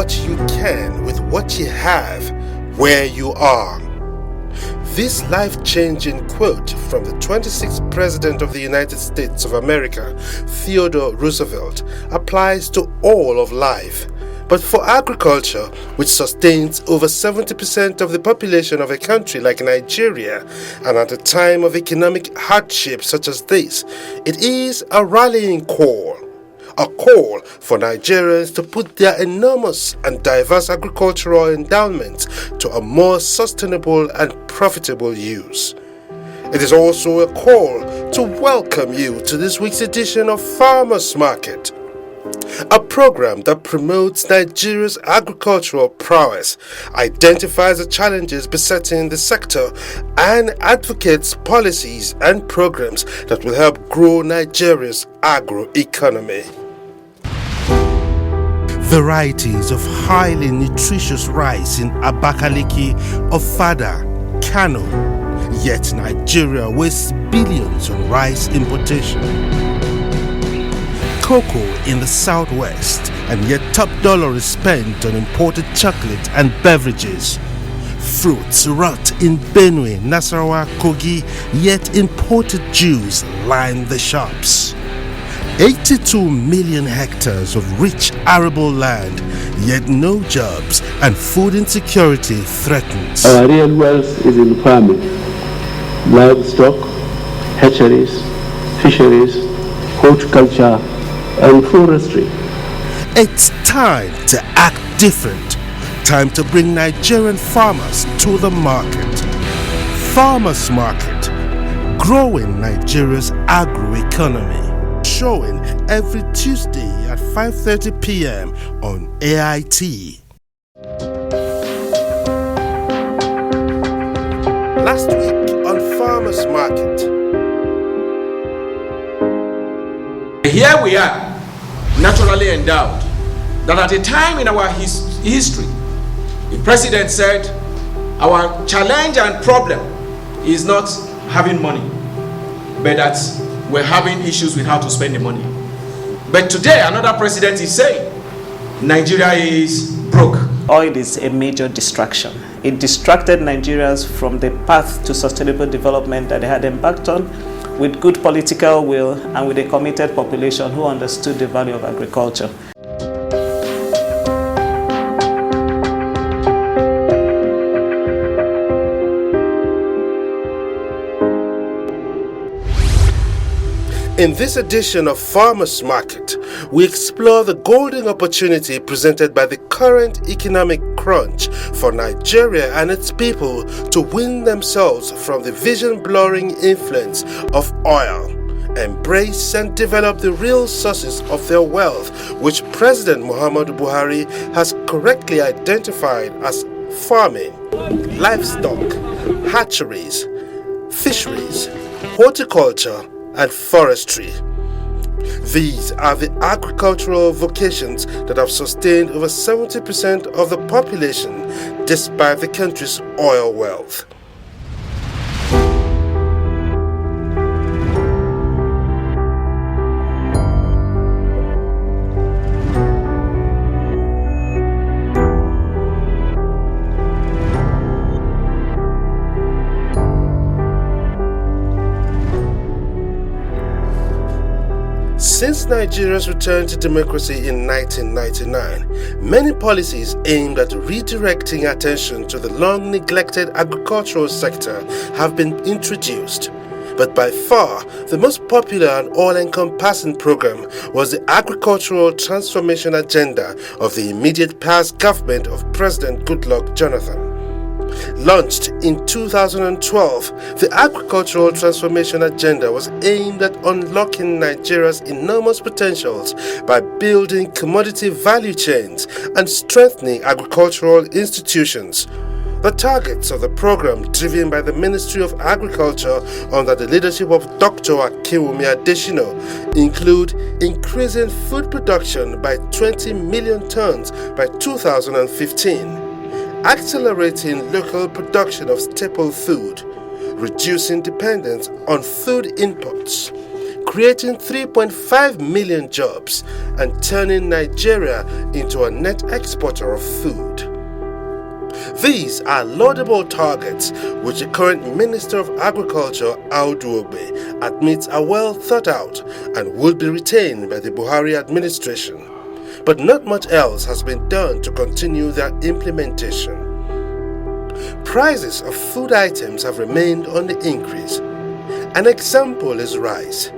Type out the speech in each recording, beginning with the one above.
what you can with what you have, where you are. This life-changing quote from the 26th President of the United States of America, Theodore Roosevelt, applies to all of life. But for agriculture, which sustains over 70% of the population of a country like Nigeria, and at a time of economic hardship such as this, it is a rallying call. A call for Nigerians to put their enormous and diverse agricultural endowments to a more sustainable and profitable use. It is also a call to welcome you to this week's edition of Farmers Market, a program that promotes Nigeria's agricultural prowess, identifies the challenges besetting the sector, and advocates policies and programs that will help grow Nigeria's agro-economy. Varieties of highly nutritious rice in Abakaliki, Ofada, Kano, yet Nigeria wastes billions on rice importation. Cocoa in the southwest, and yet top dollar is spent on imported chocolate and beverages. Fruits rot in Benue, Nasarawa, Kogi, yet imported juice line the shops. 82 million hectares of rich arable land, yet no jobs, and food insecurity threatens. Our real wealth is in farming, livestock, hatcheries, fisheries, horticulture, and forestry. It's time to act different. Time to bring Nigerian farmers to the market. Farmers Market, growing Nigeria's agro-economy. Showing every Tuesday at 5:30 p.m. on AIT. Last week on Farmers Market. Here we are, naturally endowed, that at a time in our history, the president said our challenge and problem is not having money, but that we're having issues with how to spend the money. But today, another president is saying Nigeria is broke. Oil is a major distraction. It distracted Nigerians from the path to sustainable development that they had embarked on, with good political will and with a committed population who understood the value of agriculture. In this edition of Farmers Market, we explore the golden opportunity presented by the current economic crunch for Nigeria and its people to wean themselves from the vision-blurring influence of oil, embrace and develop the real sources of their wealth, which President Muhammadu Buhari has correctly identified as farming, livestock, hatcheries, fisheries, horticulture, and forestry. These are the agricultural vocations that have sustained over 70% of the population despite the country's oil wealth. Since Nigeria's return to democracy in 1999, many policies aimed at redirecting attention to the long-neglected agricultural sector have been introduced. But by far, the most popular and all-encompassing program was the Agricultural Transformation Agenda of the immediate past government of President Goodluck Jonathan. Launched in 2012, the Agricultural Transformation Agenda was aimed at unlocking Nigeria's enormous potentials by building commodity value chains and strengthening agricultural institutions. The targets of the program, driven by the Ministry of Agriculture under the leadership of Dr. Akinwumi Adesina, include increasing food production by 20 million tons by 2015, accelerating local production of staple food, reducing dependence on food imports, creating 3.5 million jobs and turning Nigeria into a net exporter of food. These are laudable targets which the current Minister of Agriculture, Audu Ogbe, admits are well thought out and will be retained by the Buhari administration. But not much else has been done to continue their implementation. Prices of food items have remained on the increase. An example is rice.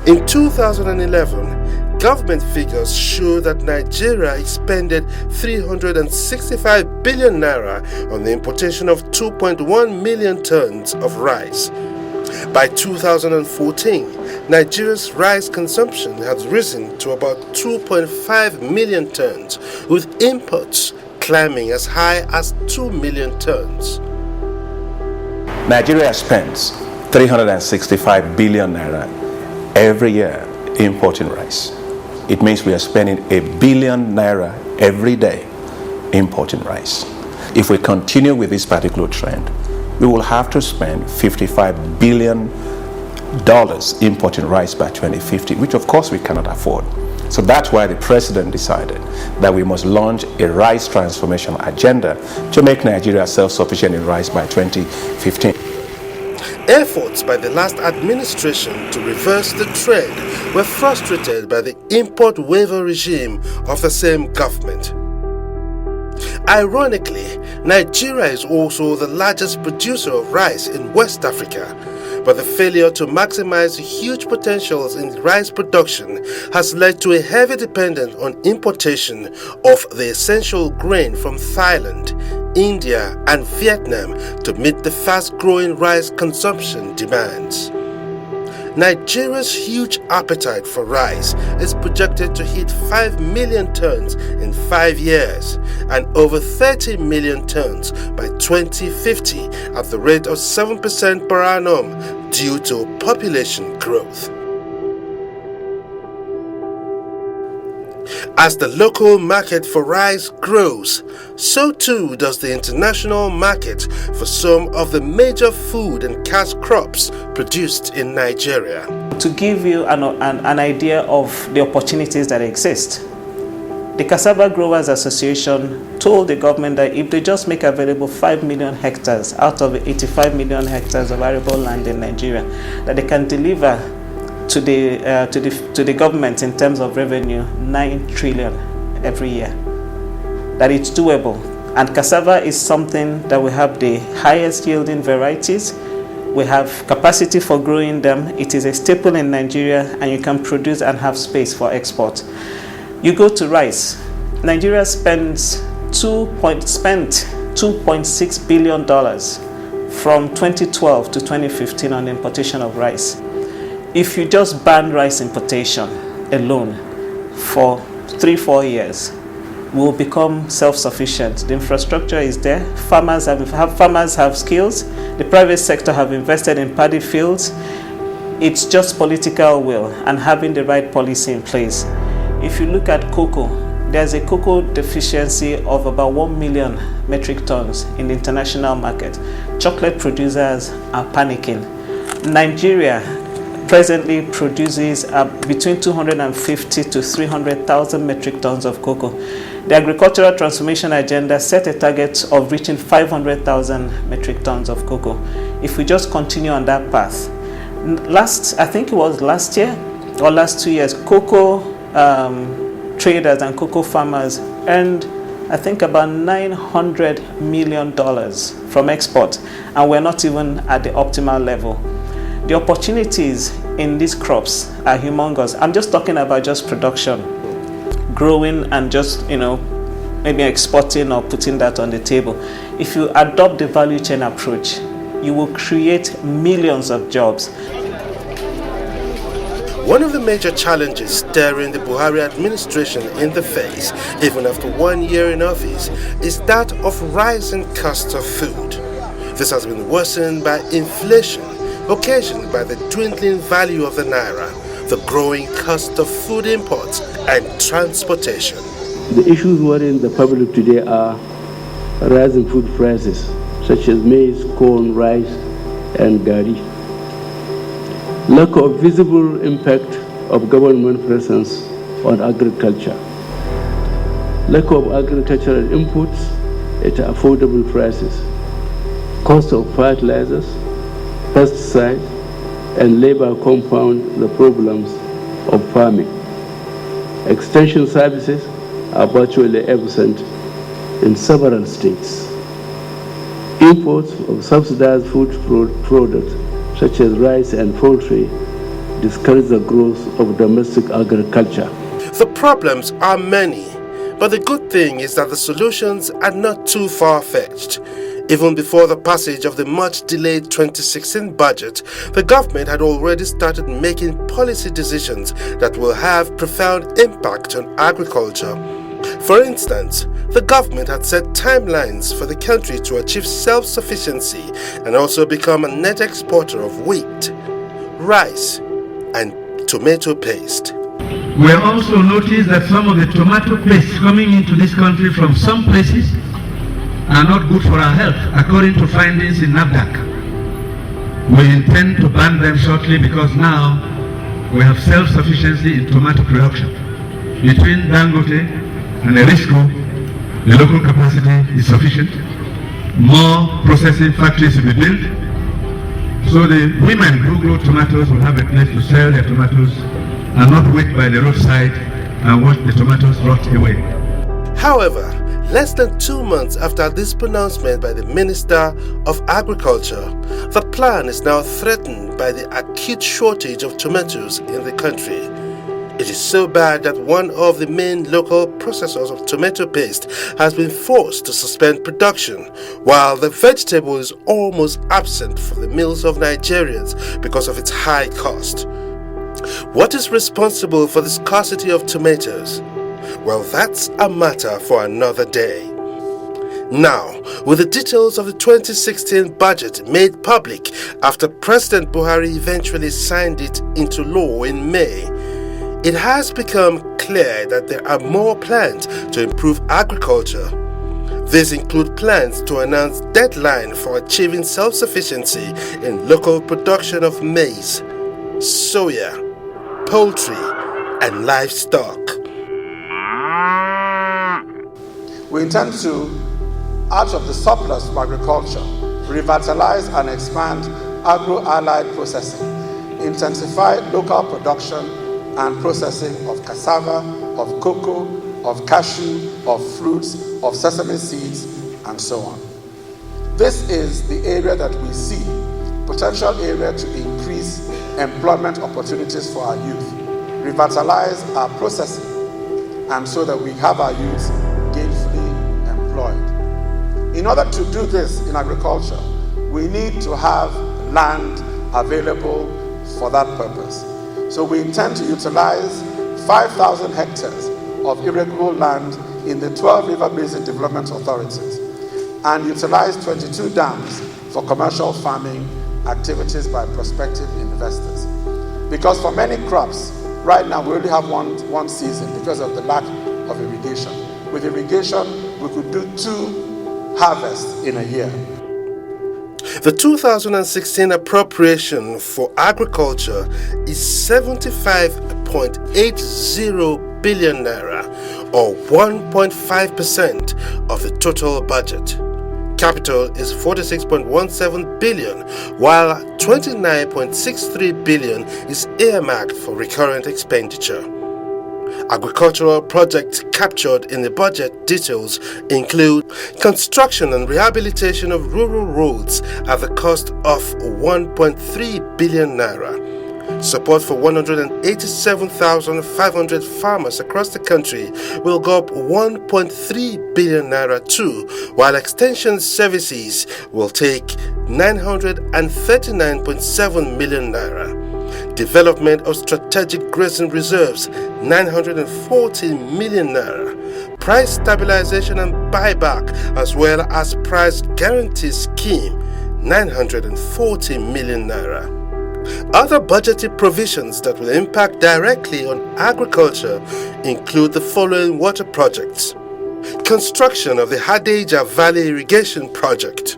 In 2011, government figures show that Nigeria expended 365 billion naira on the importation of 2.1 million tons of rice. By 2014, Nigeria's rice consumption has risen to about 2.5 million tons, with imports climbing as high as 2 million tons. Nigeria spends 365 billion naira every year importing rice. It means we are spending 1 billion naira every day importing rice. If we continue with this particular trend, we will have to spend $55 billion importing rice by 2050, which of course we cannot afford. So that's why the president decided that we must launch a rice transformation agenda to make Nigeria self-sufficient in rice by 2015. Efforts by the last administration to reverse the trend were frustrated by the import waiver regime of the same government. Ironically, Nigeria is also the largest producer of rice in West Africa, but the failure to maximize the huge potentials in rice production has led to a heavy dependence on importation of the essential grain from Thailand, India, and Vietnam to meet the fast-growing rice consumption demands. Nigeria's huge appetite for rice is projected to hit 5 million tons in 5 years and over 30 million tons by 2050 at the rate of 7% per annum due to population growth. As the local market for rice grows, so too does the international market for some of the major food and cash crops produced in Nigeria. To give you an idea of the opportunities that exist, the Cassava Growers Association told the government that if they just make available 5 million hectares out of 85 million hectares of arable land in Nigeria, that they can deliver to the government in terms of revenue 9 trillion every year. That it's doable. And cassava is something that we have the highest yielding varieties. We have capacity for growing them. It is a staple in Nigeria, and you can produce and have space for export. You go to rice. Nigeria spent $2.6 billion from 2012 to 2015 on the importation of rice. If you just ban rice importation alone for 3-4 years, we will become self-sufficient. The infrastructure is there. Farmers have skills. The private sector have invested in paddy fields. It's just political will and having the right policy in place. If you look at cocoa, there's a cocoa deficiency of about 1 million metric tons in the international market. Chocolate producers are panicking. Nigeria presently produces between 250 to 300,000 metric tons of cocoa. The Agricultural Transformation Agenda set a target of reaching 500,000 metric tons of cocoa. If we just continue on that path, I think it was last year or last 2 years, cocoa traders and cocoa farmers earned, I think, about $900 million from export, and we're not even at the optimal level. The opportunities in these crops are humongous. I'm just talking about just production, growing and just, maybe exporting or putting that on the table. If you adopt the value chain approach, you will create millions of jobs. One of the major challenges staring the Buhari administration in the face, even after 1 year in office, is that of rising cost of food. This has been worsened by inflation, occasioned by the dwindling value of the naira, the growing cost of food imports and transportation. The issues worrying the public today are rising food prices, such as maize, corn, rice, and gari. lack of visible impact of government presence on agriculture, lack of agricultural inputs at affordable prices, cost of fertilizers, pesticides, and labor compound the problems of farming. Extension services are virtually absent in several states. Imports of subsidized food products such as rice and poultry discourage the growth of domestic agriculture. The problems are many, but the good thing is that the solutions are not too far-fetched. Even before the passage of the much-delayed 2016 budget, the government had already started making policy decisions that will have profound impact on agriculture. For instance, the government had set timelines for the country to achieve self-sufficiency and also become a net exporter of wheat, rice, and tomato paste. We also noticed that some of the tomato paste coming into this country from some places are not good for our health, according to findings in NAFDAC. We intend to ban them shortly because now we have self-sufficiency in tomato production. Between Dangote and Erisco, the local capacity is sufficient. More processing factories will be built, so the women who grow tomatoes will have a place to sell their tomatoes and not wait by the roadside and watch the tomatoes rot away. However, less than 2 months after this pronouncement by the Minister of Agriculture, the plan is now threatened by the acute shortage of tomatoes in the country. It is so bad that one of the main local processors of tomato paste has been forced to suspend production, while the vegetable is almost absent from the meals of Nigerians because of its high cost. What is responsible for the scarcity of tomatoes? Well, that's a matter for another day. Now, with the details of the 2016 budget made public after President Buhari eventually signed it into law in May, it has become clear that there are more plans to improve agriculture. These include plans to announce deadline for achieving self-sufficiency in local production of maize, soya, poultry, and livestock. We intend to, out of the surplus from agriculture, revitalize and expand agro-allied processing, intensify local production and processing of cassava, of cocoa, of cashew, of fruits, of sesame seeds, and so on. This is the area that we see, potential area to increase employment opportunities for our youth, revitalize our processing, and so that we have our youth gainfully employed. In order to do this in agriculture, we need to have land available for that purpose. So we intend to utilize 5,000 hectares of irrigable land in the 12 River Basin Development Authorities and utilize 22 dams for commercial farming activities by prospective investors. Because for many crops, right now we only have one season because of the lack of irrigation. With irrigation, we could do 2 harvests in a year. The 2016 appropriation for agriculture is 75.80 billion naira, or 1.5% of the total budget. Capital is 46.17 billion, while 29.63 billion is earmarked for recurrent expenditure. Agricultural projects captured in the budget details include construction and rehabilitation of rural roads at the cost of 1.3 billion naira, support for 187,500 farmers across the country will go up 1.3 billion naira too, while extension services will take 939.7 million naira. Development of strategic grazing reserves, 940 million naira. Price stabilization and buyback, as well as price guarantee scheme, 940 million naira. Other budgetary provisions that will impact directly on agriculture include the following water projects: construction of the Hadeja Valley Irrigation Project,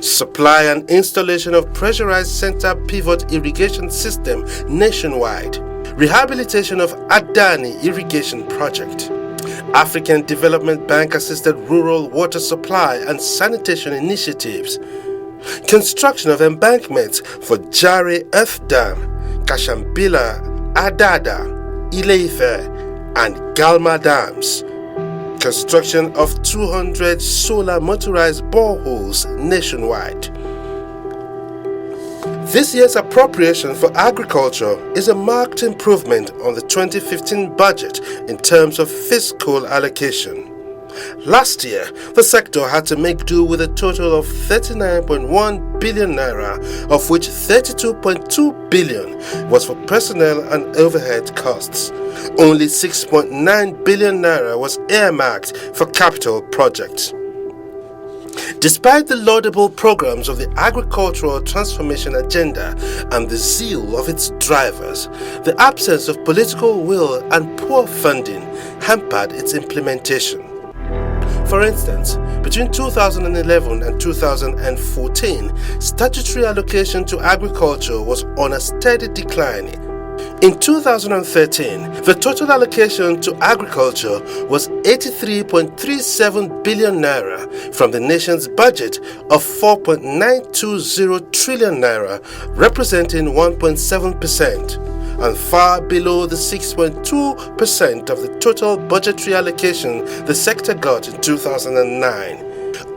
supply and installation of pressurized center pivot irrigation system nationwide, rehabilitation of Adani irrigation project, African Development Bank assisted rural water supply and sanitation initiatives, construction of embankments for Jare Earth Dam, Kashambila, Adada, Ile-Ife, and Galma dams, construction of 200 solar motorized boreholes nationwide. This year's appropriation for agriculture is a marked improvement on the 2015 budget in terms of fiscal allocation. Last year, the sector had to make do with a total of 39.1 billion naira, of which 32.2 billion was for personnel and overhead costs. Only 6.9 billion naira was earmarked for capital projects. Despite the laudable programs of the agricultural transformation agenda and the zeal of its drivers, the absence of political will and poor funding hampered its implementation. For instance, between 2011 and 2014, statutory allocation to agriculture was on a steady decline. In 2013, the total allocation to agriculture was 83.37 billion naira from the nation's budget of 4.920 trillion naira, representing 1.7%, and far below the 6.2% of the total budgetary allocation the sector got in 2009.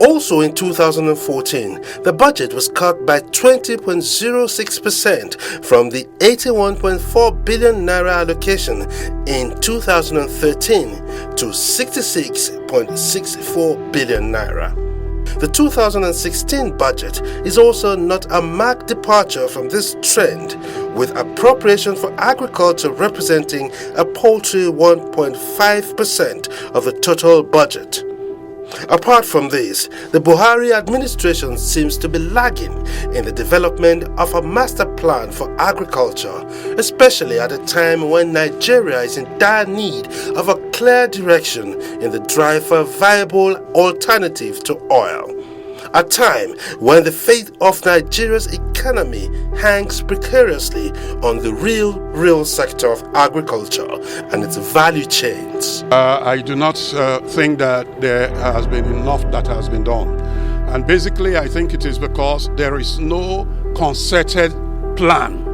Also in 2014, the budget was cut by 20.06% from the 81.4 billion naira allocation in 2013 to 66.64 billion naira. The 2016 budget is also not a marked departure from this trend, with appropriation for agriculture representing a paltry 1.5% of the total budget. Apart from this, the Buhari administration seems to be lagging in the development of a master plan for agriculture, especially at a time when Nigeria is in dire need of a clear direction in the drive for a viable alternative to oil. A time when the fate of Nigeria's economy hangs precariously on the real sector of agriculture and its value chains. I do not think that there has been enough that has been done. And basically, I think it is because there is no concerted plan.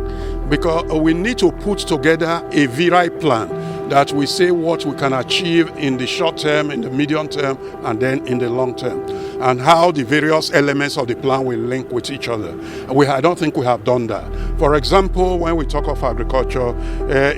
Because we need to put together a virile plan that we say what we can achieve in the short term, in the medium term, and then in the long term, and how the various elements of the plan will link with each other. I don't think we have done that. For example, when we talk of agriculture,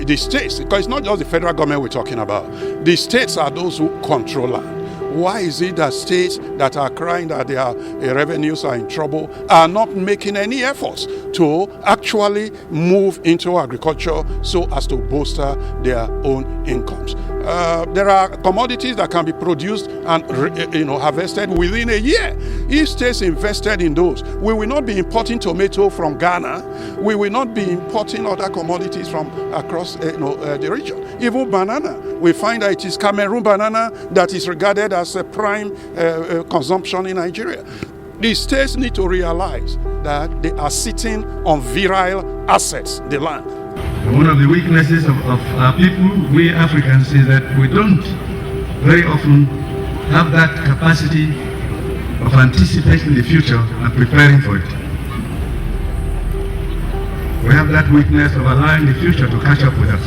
the states, because it's not just the federal government we're talking about, the states are those who control land. Why is it that states that are crying that their revenues are in trouble are not making any efforts to actually move into agriculture so as to bolster their own incomes? There are commodities that can be produced and harvested within a year. If states invested in those, we will not be importing tomato from Ghana. We will not be importing other commodities from across the region. Even banana, we find that it is Cameroon banana that is regarded as a prime consumption in Nigeria. The states need to realize that they are sitting on virile assets, the land. One of the weaknesses of our people, we Africans, is that we don't very often have that capacity of anticipating the future and preparing for it. We have that weakness of allowing the future to catch up with us.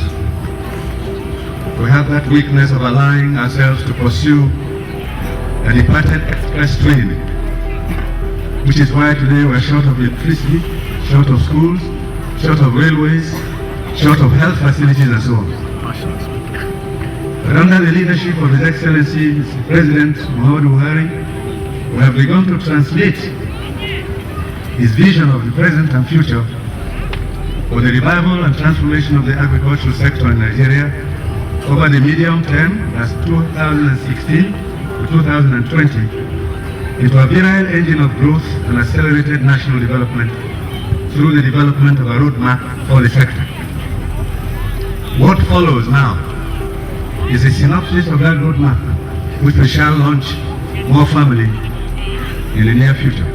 We have that weakness of allowing ourselves to pursue a departed express train, which is why today we're short of electricity, short of schools, short of railways, short of health facilities and so on. But under the leadership of His Excellency President Muhammadu Buhari, we have begun to translate his vision of the present and future for the revival and transformation of the agricultural sector in Nigeria over the medium term, that's 2016 to 2020, into a virile engine of growth and accelerated national development through the development of a roadmap for the sector. What follows now is a synopsis of that roadmap, which we shall launch more formally in the near future.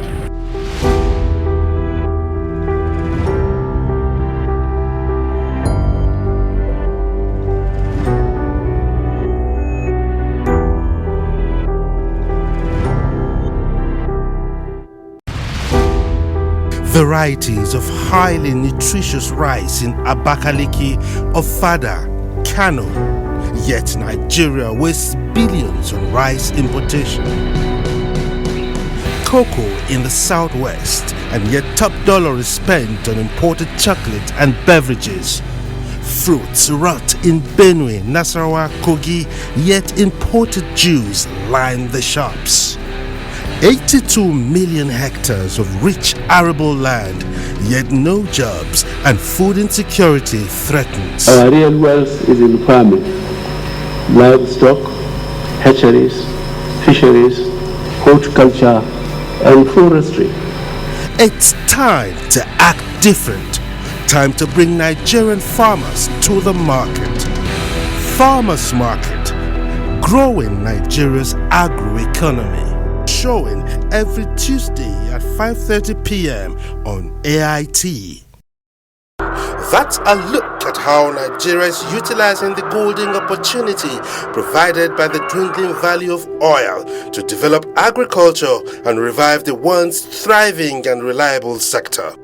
varieties of highly nutritious rice in Abakaliki, Ofada, Kano. Yet Nigeria wastes billions on rice importation. Cocoa in the southwest, and yet top dollar is spent on imported chocolate and beverages. Fruits rot in Benue, Nasarawa, Kogi, yet imported juice line the shops. 82 million hectares of rich arable land, yet no jobs, and food insecurity threatens. Our real wealth is in farming, livestock, hatcheries, fisheries, horticulture, and forestry. It's time to act different. Time to bring Nigerian farmers to the market. Farmers Market, growing Nigeria's agro-economy. Showing every Tuesday at 5:30 p.m. on AIT. That's a look at how Nigeria is utilizing the golden opportunity provided by the dwindling value of oil to develop agriculture and revive the once thriving and reliable sector.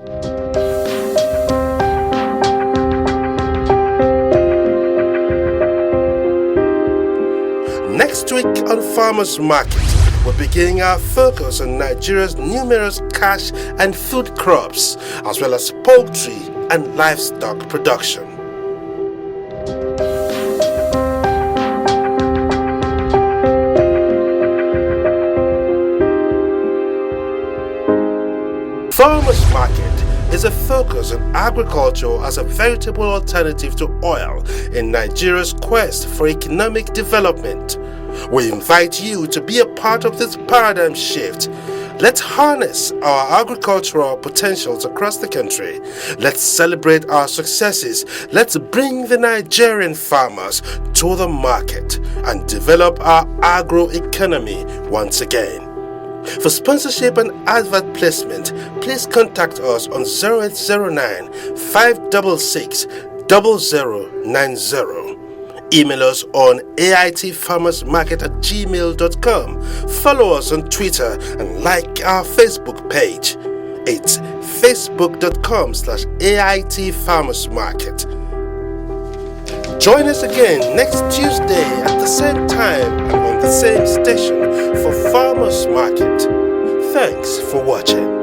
Next week on Farmers Market, we're beginning our focus on Nigeria's numerous cash and food crops, as well as poultry and livestock production. Farmers Market is a focus on agriculture as a veritable alternative to oil in Nigeria's quest for economic development. We invite you to be a part of this paradigm shift. Let's harness our agricultural potentials across the country. Let's celebrate our successes. Let's bring the Nigerian farmers to the market and develop our agro-economy once again. For sponsorship and advert placement, please contact us on 0809 566 0090. Email us on aitfarmersmarket@gmail.com. Follow us on Twitter and like our Facebook page. It's facebook.com/AITfarmersmarket. Join us again next Tuesday at the same time and on the same station for Farmers Market. Thanks for watching.